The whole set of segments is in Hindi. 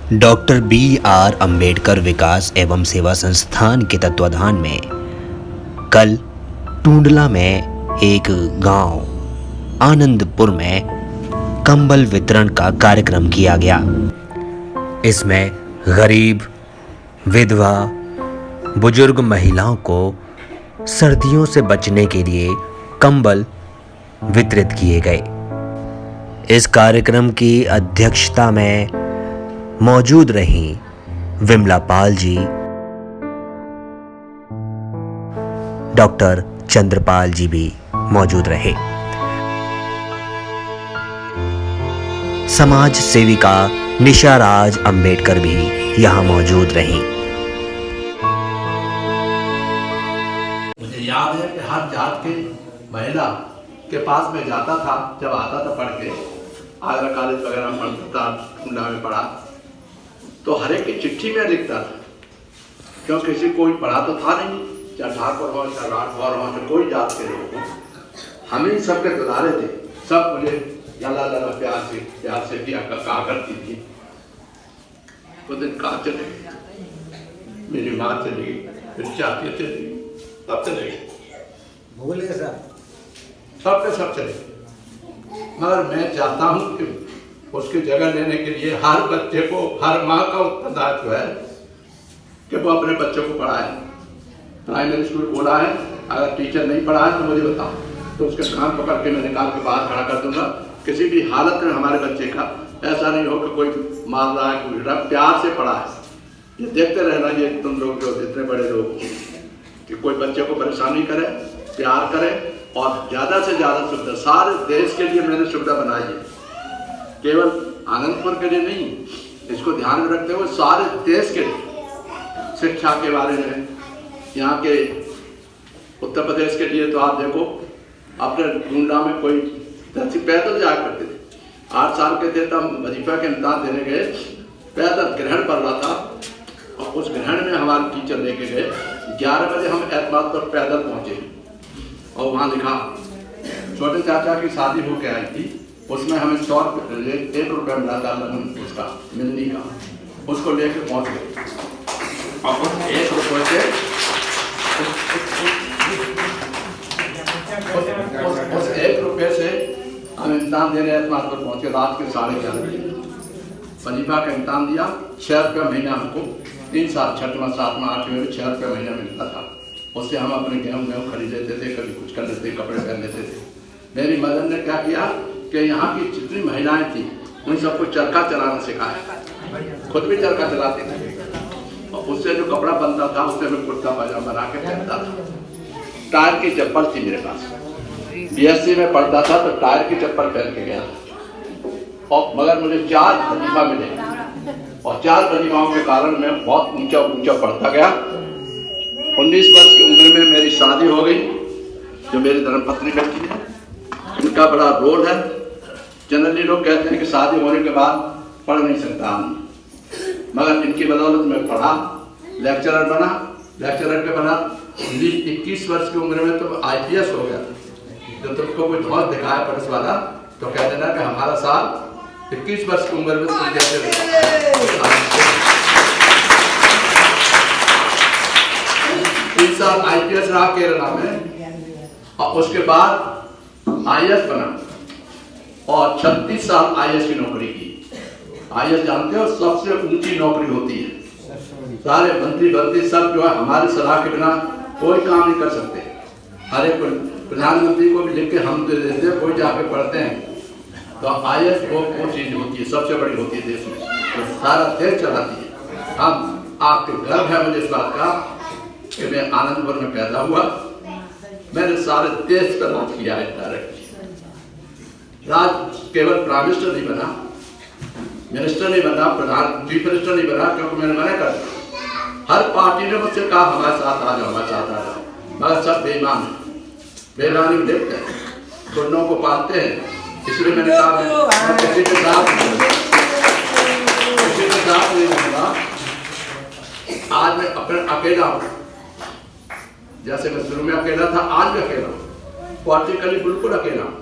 Doctor B.R. अम्बेडकर विकास एवं सेवा संस्थान के तत्वाधान में कल टूंडला में एक गांव आनंदपुर में कंबल वितरण का कार्यक्रम किया गया। इसमें गरीब, विधवा, बुजुर्ग महिलाओं को सर्दियों से बचने के लिए कंबल वितरित किए गए। इस कार्यक्रम की अध्यक्षता में मौजूद रहीं विमला पाल जी, डॉक्टर चंद्रपाल जी भी मौजूद रहे। समाज सेविका निशा राज अम्बेडकर भी यहाँ मौजूद रहीं। मुझे याद है कि हर जात के महिला के पास में जाता था, जब आता था पढ़ के, आगरा कॉलेज वगैरह में पढ़ता था, टूंडला में पढ़ा, तो हर एक की चिट्ठी में लिखता था, क्योंकि किसी कोई पढ़ा तो था नहीं, चाहे ठाकुर हो, चाहे राठौर हो, चाहे कोई जात के लोग हो, हम ही सबके दुलारे थे। सब मुझे लला लला प्यार से किया कहा करती थी। वो दिन कहाँ चले गए, मेरी माँ चली गई, फिर चाची चली गई, सब चले गए, भूले सब के सब चले गए। मगर मैं चाहता हूँ कि उसकी जगह लेने के लिए हर बच्चे को, हर माँ का उत्तरदायित्व है कि वो अपने बच्चों को पढ़ाए। प्राइमरी स्कूल खोला है, अगर टीचर नहीं पढ़ा है तो मुझे बताओ, तो उसके कान पकड़ के मैं निकाल के बाहर खड़ा कर दूंगा। किसी भी हालत में हमारे बच्चे का ऐसा नहीं हो कि कोई मार रहा है, कोई प्यार से पढ़ा है। ये देखते रहना, ये तुम लोग जो इतने बड़े लोग कि कोई बच्चे को परेशानी करे, प्यार करे, और ज़्यादा से ज़्यादा सुविधा सारे देश के लिए मैंने सुविधा बनाई है, केवल आनंदपुर के लिए नहीं। इसको ध्यान में रखते हुए सारे देश के शिक्षा के बारे में, यहाँ के उत्तर प्रदेश के लिए तो आप देखो, अपने टूंडला में कोई पैदल जाया करते थे। 8 साल के थे तब वजीफा के इम्तहान देने गए, पैदल ग्रहण पड़ रहा था, और उस ग्रहण में हमारे टीचर लेके गए। 11 बजे हम एतमाद पर पैदल पहुँचे, और वहाँ लिखा छोटे चाचा की शादी होके आई थी, उसमें हमें 1 रुपया मिला था लगन उसका मिलनी का, उसको लेके पहुँच गए, और उस 1 रुपये से उस 1 रुपये से हम इम्तहान देने एतमाद पर पहुँचे। रात के 11:30 बजे वजीफा का इम्तहान दिया। 6 रुपया महीना हमको 3 साल, 6वां 7वां 8वें में 6 रुपया महीना मिलता था। उससे हम अपने गेहूँ खरीद लेते थे, कभी कुछ कर लेते, कपड़े पहन लेते थे। मेरी मदर ने क्या किया कि यहाँ की जितनी महिलाएं थी उन सबको चरखा चलाना सिखाया, खुद भी चरखा चलाते थे, और उससे जो कपड़ा बनता था उससे मैं कुर्ता पाजामा बना के पहनता था। टायर की चप्पल थी मेरे पास, BSc में पढ़ता था तो टायर की चप्पल पहन के गया था। और मगर मुझे 4 वजीफा मिले, और 4 वजीफाओं के कारण मैं बहुत ऊंचा ऊंचा पढ़ता गया। 19 वर्ष की उम्र में मेरी शादी हो गई, जो मेरी धर्मपत्नी बेटी है। इनका बड़ा रोल है। जनरली लोग कहते हैं कि शादी होने के बाद पढ़ नहीं सकता हम, मगर इनकी बदौलत मैं पढ़ा, लेक्चरर बना। लेक्चरर के बाद 21 वर्ष की उम्र में तो IPS हो गया। जब तुमको कोई धौस दिखाया पुलिस वाला तो कह देना कि हमारा साल 21 वर्ष की उम्र में तुम जैसे 3 साल IPS रहा केरला में, और उसके बाद IAS बना, और 36 साल IAS की नौकरी की। IAS जानते हो सबसे ऊंची नौकरी होती है। सारे मंत्री बंत्री सब जो है हमारी सलाह के बिना कोई काम नहीं कर सकते। हर एक प्रधानमंत्री को भी लिख के हम दे देते हैं, कोई जाके पढ़ते हैं। तो IAS वो चीज होती है, सबसे बड़ी होती है देश में, तो सारा देश चलाती है। हम आपके गर्व है मुझे इस बात का कि मैं आनंदपुर में पैदा हुआ, मैंने सारे देश पर राज किया है। डायरेक्ट राज केवल प्राइम मिनिस्टर नहीं बना, मिनिस्टर नहीं बना, प्रधान चीफ मिनिस्टर नहीं बना, क्योंकि मैंने मना कर दिया। हर पार्टी ने मुझसे कहा हमारे साथ आ जाओ, हमारे साथ आ जाओ, मगर सब बेईमान है, बेईमानी देखते हैं, सुनों को पालते हैं। इसलिए मैंने कहा मैं किसी के साथ नहीं रहूंगा। आज मैं अपने अकेला हूँ, जैसे मैं शुरू में अकेला था, आज भी अकेला हूँ, पॉलिटिकली बिल्कुल अकेला हूँ,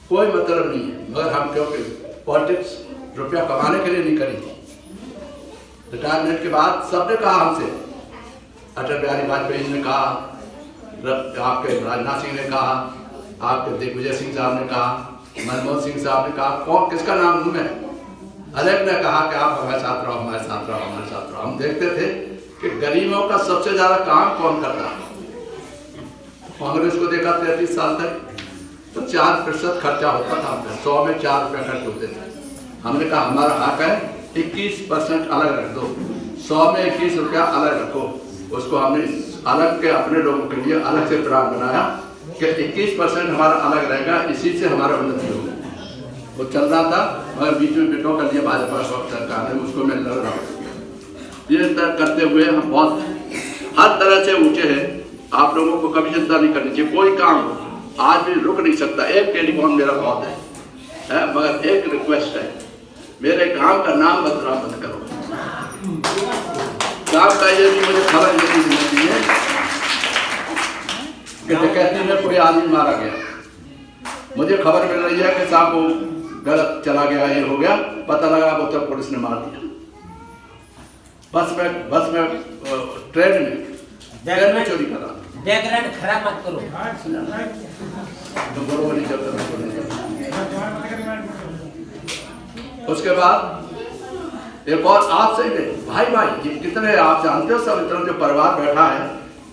कोई मतलब नहीं है। मगर हम क्योंकि पॉलिटिक्स रुपया कमाने के लिए नहीं करी थी, रिटायरमेंट के बाद सबने कहा हमसे, अटल बिहारी वाजपेयी ने कहा, आपके राजनाथ सिंह ने कहा, आपके दिग्विजय सिंह साहब ने कहा, मनमोहन सिंह साहब ने कहा, कौन किसका नाम लूं मैं? अलग ने कहा कि आप हमारे साथ रहो, हमारे साथ रहो, हमारे साथ रहो। हम देखते थे कि गरीबों का सबसे ज्यादा काम कौन करता है। कांग्रेस को देखा 33 साल तक तो 4% खर्चा होता था, 100 में 4 रुपये खर्च होते थे। हमने कहा हमारा हक है 21% अलग रख दो, 100 में 21 रुपया अलग रखो। उसको हमने अलग के अपने लोगों के लिए अलग से प्लान बनाया कि 21% हमारा अलग रहेगा, इसी से हमारा उन्नति होगा। वो चल रहा था मगर बीच में बेटों कर लिया भाजपा सरकार ने, उसको मैं लड़ रहा हूँ। ये तरह करते हुए हम बहुत हर तरह से ऊंचे हैं। आप लोगों को कभी चिंता नहीं करनी चाहिए। कोई काम आज भी रुक नहीं सकता। एक टेलीफोन मेरा बहुत है मगर एक रिक्वेस्ट है, मेरे काम का नाम बदनाम मत करो। काम का ये भी मुझे खबर ये नहीं मिलती है कि डकैती में कोई आदमी मारा गया। मुझे खबर मिल रही है कि साहब को गलत चला गया, ये हो गया, पता लगा वो तो पुलिस ने मार दिया। बस में ट्रेन में चोरी कर रहा। बैकग्राउंड खराब मत करो। तो बरोबर नहीं चलता। उसके बाद एक और आप सही भाई ये कितने आप जानते हो सब, इतना जो परिवार बैठा है,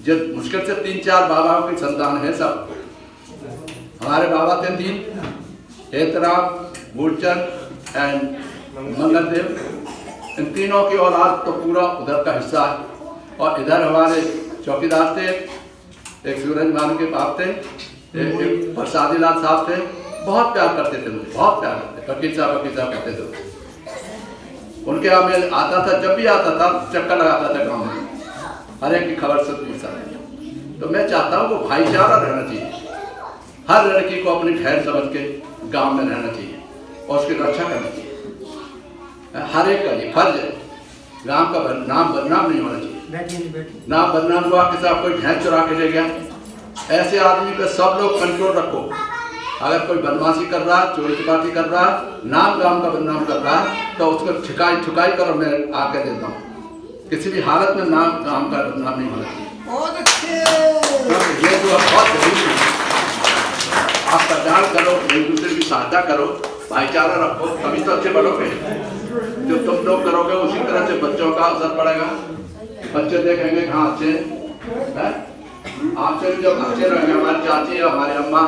जो मुश्किल से 3-4 बाबाओं की संतान है सब। हमारे बाबा थे 3, हेतराम, मूलचंद एंड मंगलदेव। इन तीनों की औलाद तो पूरा उधर का हिस्सा है। और इधर हमारे चौकीदार थे, एक सूरज मान के बाप थे, एक प्रसादी लाल साहब थे। बहुत प्यार करते थे मुझे, बहुत प्यार करते, वकील साहब करते थे। उनके यहाँ मैं आता था, जब भी आता था चक्कर लगाता था गाँव में, हर एक की खबर सब पूछता था। तो मैं चाहता हूँ वो भाईचारा रहना चाहिए। हर लड़की को अपनी खैर समझ के गांव में रहना चाहिए और उसकी रक्षा करनी चाहिए। हर एक का ये फर्ज है। गांव का नाम बदनाम नहीं होना चाहिए। नाम बदनाम हुआ कि साहब कोई भैंस चुरा के ले गया, ऐसे आदमी पे सब लोग कंट्रोल रखो। अगर कोई बदमाशी कर रहा, चोरी चपाटी कर रहा, नाम गांव का बदनाम कर रहा, तो उसको ठुकाई करो। मैं आके देता हूँ, किसी भी हालत में नाम गांव का बदनाम नहीं होना चाहिए। ये जो बहुत जरूरी है, आप कल्याण करो, एक दूसरे की सहायता करो, भाईचारा रखो, तभी तो अच्छे बनोगे। जो तुम लोग करोगे उसी तरह से बच्चों का असर पड़ेगा। बच्चे देखेंगे हाँ अच्छे हैं, आपसे भी जब अच्छे रहेंगे। हमारी चाची हमारी अम्मा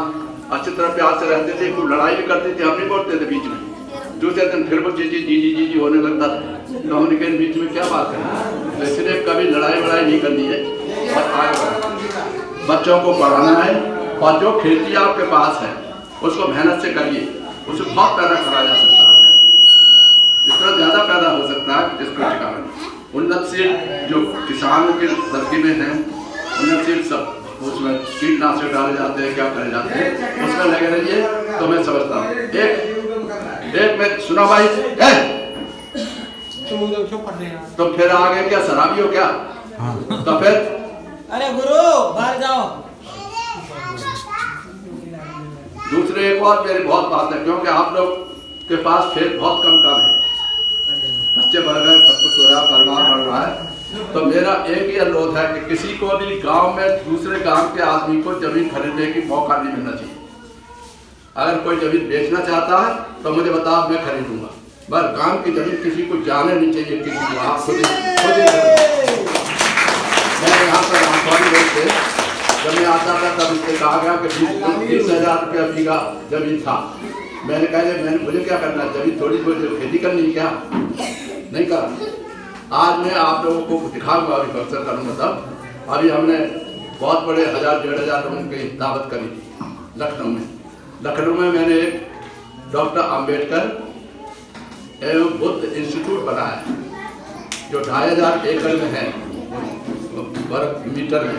अच्छी तरह प्यार से रहते थे, कोई लड़ाई भी करती थी, हम नहीं बोलते थे बीच में। दूसरे दिन फिर वो जी होने लगता था, तो हमने कहीं बीच में क्या बात है। तो इसलिए कभी लड़ाई नहीं करनी है और आगे बच्चों को पढ़ाना है। और जो खेती आपके पास है उसको मेहनत से करिए, उसे बहुत पैदा करा जा सकता है, जितना ज्यादा पैदा हो सकता है जिसको ठिकाना। उन्नतशील जो किसानों के दर्जे में है, उन्नतशील सब उसमें कीटनाशक डाले जाते हैं, क्या करे जाते हैं, उसमें लगे रहिए। तो मैं समझता हूँ एक में सुना भाई तो फिर आगे क्या शराबी हो क्या? तो फिर अरे गुरु बाहर जाओ। दूसरे एक और मेरी बहुत बात है, क्योंकि आप लोग के पास खेत बहुत कम है, बच्चे बढ़ गए, सब कुछ हो रहा है, परिवार बढ़ रहा है। तो मेरा एक ही अनुरोध है कि किसी को भी गांव में दूसरे गांव के आदमी को जमीन खरीदने की मौका नहीं मिलना चाहिए। अगर कोई जमीन बेचना चाहता है तो मुझे बताओ, मैं खरीदूंगा। बस गांव की जमीन किसी को जाने नहीं चाहिए, किसी को। आप खुद मैं यहाँ पर रामस्वामी रोड से जब मैं आता था तब उससे कहा गया कि 20,000 रुपया बीघा जमीन था। मैंने कहा मुझे क्या करना है, जमीन थोड़ी खेती करनी है क्या? नहीं कर। आज मैं आप लोगों को दिखाऊंगा, अभी अवसर करूँगा तब। अभी हमने बहुत बड़े 1,000-1,500 लोगों की दावत करी थी लखनऊ में मैंने एक डॉक्टर अंबेडकर एवं बुद्ध इंस्टीट्यूट बनाया जो 2,500 एकड़ में है, वर्ग मीटर में।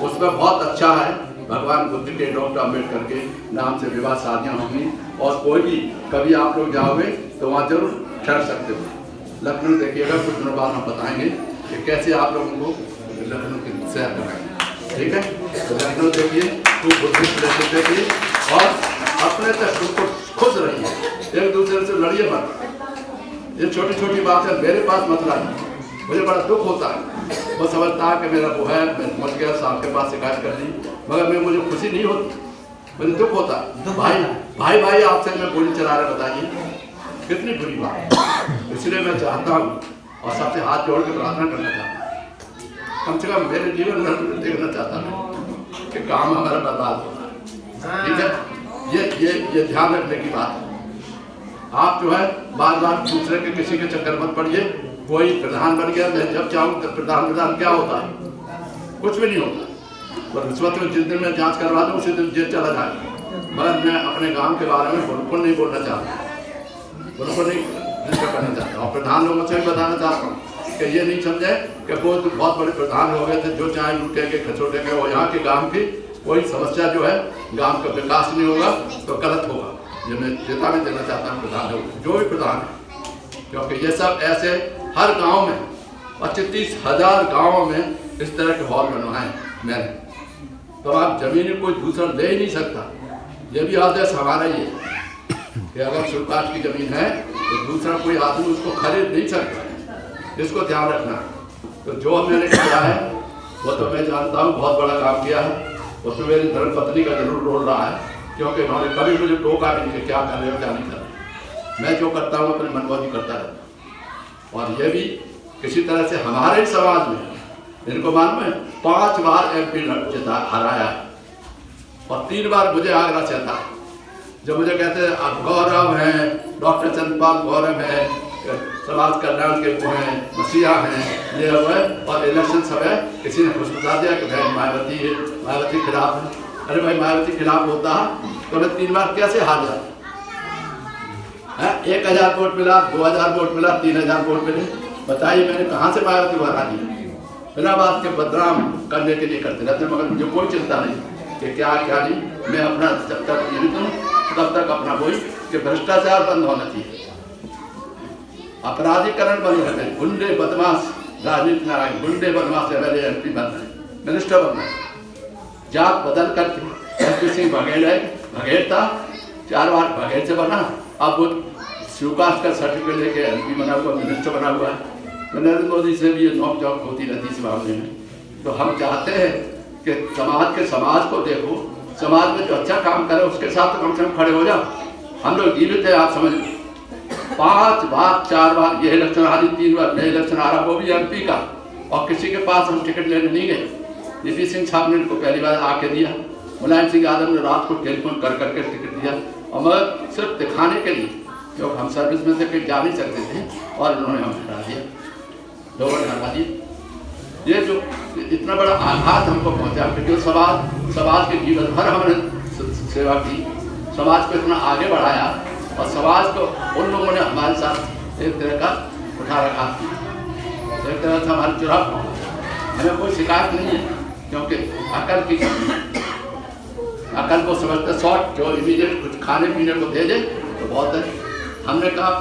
उसमें बहुत अच्छा है, भगवान बुद्ध के, डॉक्टर अंबेडकर के नाम से विवाह शादियाँ होंगी। और कोई भी कभी आप लोग जाओगे तो वहाँ जरूर ठहर सकते हो। लखनऊ देखिएगा, कुछ दिनों बाद हम बताएंगे कि कैसे आप लोगों को लखनऊ की सैर कराएंगे। ठीक है, तो लखनऊ देखिए, खूब बुद्धिस्ट प्लेसेस देखिए और अपने तक खुद रहिए, एक दूसरे से लड़िए मत। ये छोटी छोटी बातें मेरे पास मत लाना, मुझे बड़ा दुख होता है। वो समझता है कि मेरा वो है, मैं पहुँच गया, साहब के पास शिकायत कर दी, मगर मुझे खुशी नहीं होती, मुझे दुख होता है। भाई आपसे मैं गोली चला रहा, बताइए कितनी बुरी बात है। इसलिए मैं चाहता हूँ और सबसे हाथ जोड़ के प्रार्थना करना चाहता हूँ, कम से कम मेरे जीवन में देखना चाहता हूँ कि काम हमारा बर्बाद होता है। ठीक है, ये ध्यान रखने की बात है। आप जो है बार बार दूसरे के किसी के चक्कर मत पड़िए। कोई प्रधान बन गया, मैं जब चाहूँ तो प्रधान क्या होता है, कुछ भी नहीं होता। पर रिश्वत में जिस दिन मैं जांच करवा दूँ उसी दिन जेल चला जाए। मगर मैं अपने गांव के बारे में बिल्कुल नहीं बोलना चाहता, बिल्कुल नहीं डिस्कस करना चाहता। और प्रधान लोगों से भी बताना चाहता हूँ कि ये नहीं समझे कि वो तो बहुत बड़े प्रधान हो गए थे, जो चाहे लूटेंगे खचोटेंगे। और यहाँ के गांव की कोई समस्या जो है, गांव का विकास नहीं होगा तो गलत होगा। ये मैं चेतावनी देना चाहता हूँ प्रधान लोग, जो भी प्रधान है, क्योंकि ये सब ऐसे हर गांव में 25,000 गाँव में इस तरह के हॉल बनवाए मैंने। तो आप जमीन कोई दूसरा ले ही नहीं सकता। ये भी आदेश हमारा ही है कि अगर सुरकाश की जमीन है तो दूसरा कोई आदमी उसको खरीद नहीं सकता, इसको ध्यान रखना। तो जो मैंने किया है वो तो मैं जानता हूँ बहुत बड़ा काम किया है। उसमें मेरी धर्मपत्नी का जरूर रोल रहा है, क्योंकि उन्होंने कभी मुझे टोका नहीं कि क्या कर रहे हो क्या नहीं कर रहे। मैं जो करता हूँ अपने मनमौजी करता रहता हूँ। और ये भी किसी तरह से हमारे समाज में, इनको मालूम है 5 बार MP हराया और 3 बार मुझे आगरा से था। जब मुझे कहते हैं आप गौरव हैं, डॉक्टर चंद्रपाल गौरव है, समाज कल्याण के वो हैं, मसीहा हैं, ये हुए और इलेक्शन सब है, किसी ने कुछ बता दिया कि भाई मायावती खिलाफ है। अरे भाई मायावती खिलाफ होता तो मैं 3 बार कैसे हार जाता? 1000 वोट मिला, 2000 वोट मिला, 3000 वोट मिले, बताइए मैंने कहाँ से मायावती को हरा दिया? बिना बात के बदनाम करने के लिए करते रहते, मगर मुझे कोई चिंता नहीं कि क्या नहीं। मैं अपना जब तक जीवित हूँ तब तक अपना वही कि भ्रष्टाचार बंद होना चाहिए, अपराधीकरण बंद होना चाहिए। गुंडे बदमाश राजनीति में आए, गुंडे बदमाश MLA MP बन रहे, मिनिस्टर बन रहे, जात बदल करके। MP सिंह बघेल था, 4 बार बघेल से बना, अब वो सुकाश का सर्टिफिकेट लेके MP बना हुआ, मिनिस्टर बना हुआ है। नरेंद्र मोदी से भी ये नोक झोंक होती रहती इस मामले में। तो हम चाहते हैं कि समाज को देखो, समाज में जो अच्छा काम करे उसके साथ तो कम से कम खड़े हो जाओ। हम लोग जीवित है, आप समझ लो। 5 बार 4 बार ये इलेक्शन हारी, 3 बार नए इलेक्शन आ रहा, वो भी MP का, और किसी के पास हम टिकट लेने नहीं गए। DP सिंह साहब ने इनको पहली बार आके दिया, मुलायम सिंह यादव ने रात को टेलीफोन कर करके टिकट दिया, और मगर सिर्फ दिखाने के लिए, क्योंकि हम सर्विस में से कहीं जा नहीं सकते थे, और उन्होंने हमें हटा दिया, 2 बार हटा दिया। ये जो इतना बड़ा आघात हमको पहुंचा, क्योंकि समाज के जीवन भर हमने सेवा की, समाज को इतना आगे बढ़ाया, और समाज को उन लोगों ने हमारे साथ एक तरह का उठा रखा, एक तरह से हमारे चुराव। हमें कोई शिकायत नहीं है, क्योंकि अकल को समझते शॉर्ट जो इमीडिएट कुछ खाने पीने को भेजे तो बहुत है। हमने कहा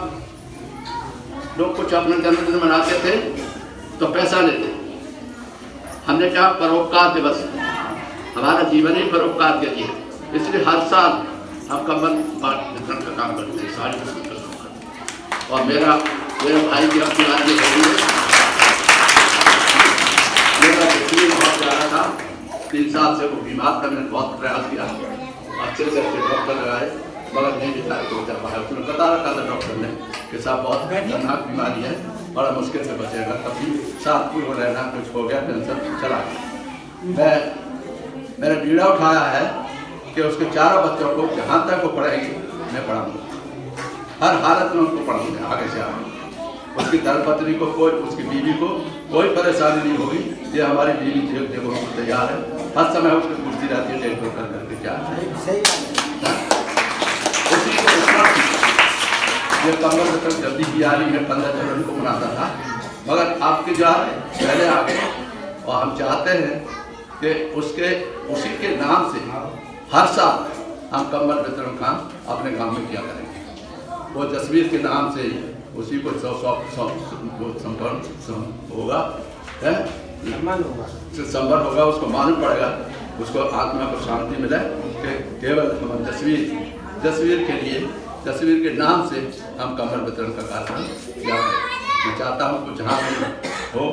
लोग कुछ अपना जन्मदिन मनाते थे तो पैसा लेते, हमने कहा परोपकार दिवस, हमारा जीवन ही परोपकार के लिए, इसलिए हर साल हम कंबल वितरण का काम करते हैं, साड़ी वितरण का काम करते हैं। और मेरे भाई की अपनी बात ये होती है, मेरा बेटी बहुत प्यारा था, 3 साल से वो बीमार था, मैंने बहुत प्रयास किया, अच्छे से अच्छे डॉक्टर लगाए, मगर नहीं बिचारे को बचा पाया। उसने बता रखा था डॉक्टर ने कि साहब बहुत खतरनाक बीमारी है, बड़ा मुश्किल से बचेगा, कभी साथ कोई हो रहना, कुछ हो गया, टेंशन चला गया। मैंने बीड़ा उठाया है कि उसके 4 बच्चों को जहाँ तक वो पढ़ाएंगे मैं पढ़ाऊँगा, हर हालत में उनको पढ़ाऊँगा आगे से आगे। उसकी धर्मपत्नी को कोई, उसकी बीवी को कोई परेशानी नहीं होगी। ये हमारी बीवी देखो तैयार है, हर समय उसकी कुर्सी रहती है, डेढ़ कर करके क्या उसी को ये कमर तक जल्दी की आ रही है, 15 जनवरी को मनाता था, मगर आपके जो पहले आ गए। और हम चाहते हैं कि उसी के नाम से हर साल हम कम्बल वितरण काम अपने गांव में किया करेंगे। वो जसवीर के नाम से उसी को 100 होगा, संबल होगा, उसको मालूम पड़ेगा, उसको आत्मा को शांति मिले कि केवल हम जसवीर के लिए तस्वीर के नाम से हम कमल वितरण का कार्यक्रम किया है। मैं चाहता हूँ कि जहाँ भी हो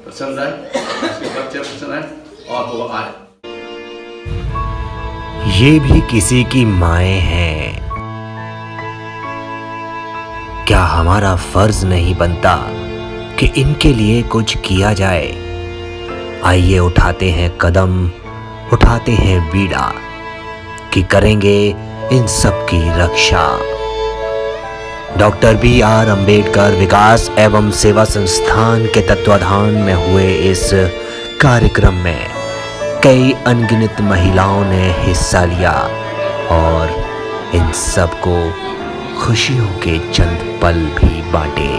प्रसन्न रहे, उसके बच्चे प्रसन्न रहे और वो आए। ये भी किसी की माएँ हैं। क्या हमारा फर्ज नहीं बनता कि इनके लिए कुछ किया जाए? आइए उठाते हैं कदम, उठाते हैं बीड़ा कि करेंगे इन सब की रक्षा। डॉक्टर BR अम्बेडकर विकास एवं सेवा संस्थान के तत्वाधान में हुए इस कार्यक्रम में कई अनगिनत महिलाओं ने हिस्सा लिया और इन सबको खुशियों के चंद पल भी बांटे।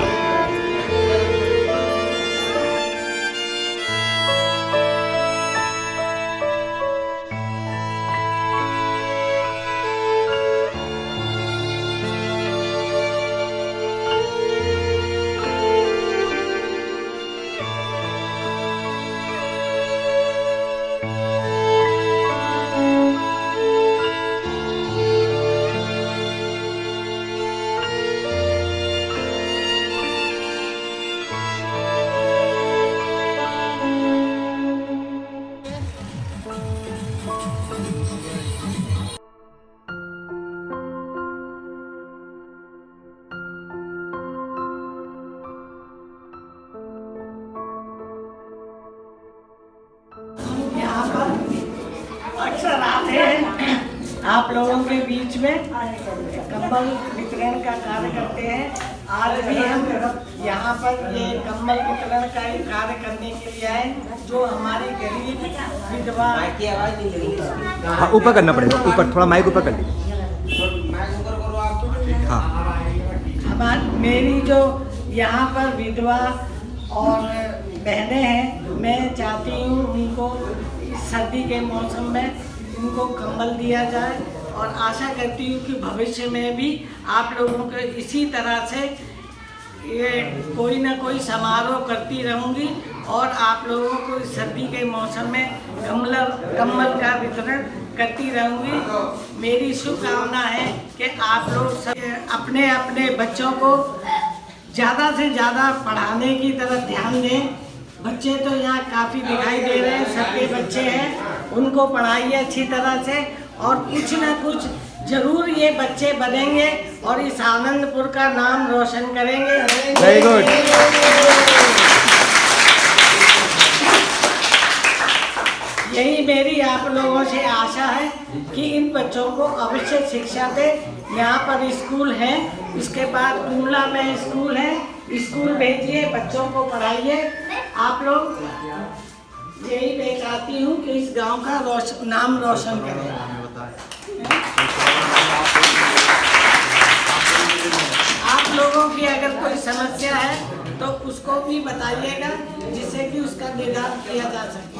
यहाँ पर अक्सर आते हैं, आप लोगों के बीच में कंबल वितरण का कार्य करते हैं। आज भी हम यहाँ पर ये कंबल वितरण का ही कार्य करने के लिए आए, जो हमारी गरीब विधवा। हाँ, ऊपर करना पड़ेगा, ऊपर थोड़ा माइक ऊपर कर लीजिए। हाँ, मेरी जो यहाँ पर विधवा और बहनें हैं, मैं चाहती हूँ उनको इस सर्दी के मौसम में इनको कंबल दिया जाए और आशा करती हूँ कि भविष्य में भी आप लोगों को इसी तरह से ये कोई ना कोई समारोह करती रहूँगी और आप लोगों को इस सर्दी के मौसम में कंबल का वितरण करती रहूँगी। मेरी शुभकामना है कि आप लोग सब अपने अपने बच्चों को ज़्यादा से ज़्यादा पढ़ाने की तरफ ध्यान दें। बच्चे तो यहाँ काफ़ी दिखाई दे रहे हैं, सबके बच्चे हैं, उनको पढ़ाइए अच्छी तरह से और कुछ ना कुछ जरूर ये बच्चे बनेंगे और इस आनंदपुर का नाम रोशन करेंगे। Very good. यही मेरी आप लोगों से आशा है कि इन बच्चों को अवश्य शिक्षा दे। यहाँ पर स्कूल है, इसके बाद कुमला में स्कूल है, स्कूल भेजिए, बच्चों को पढ़ाइए। आप लोग यही मैं चाहती हूँ कि इस गांव का नाम रोशन करें। आप लोगों की अगर कोई समस्या है तो उसको भी बताइएगा, जिससे कि उसका निदान किया जा सके।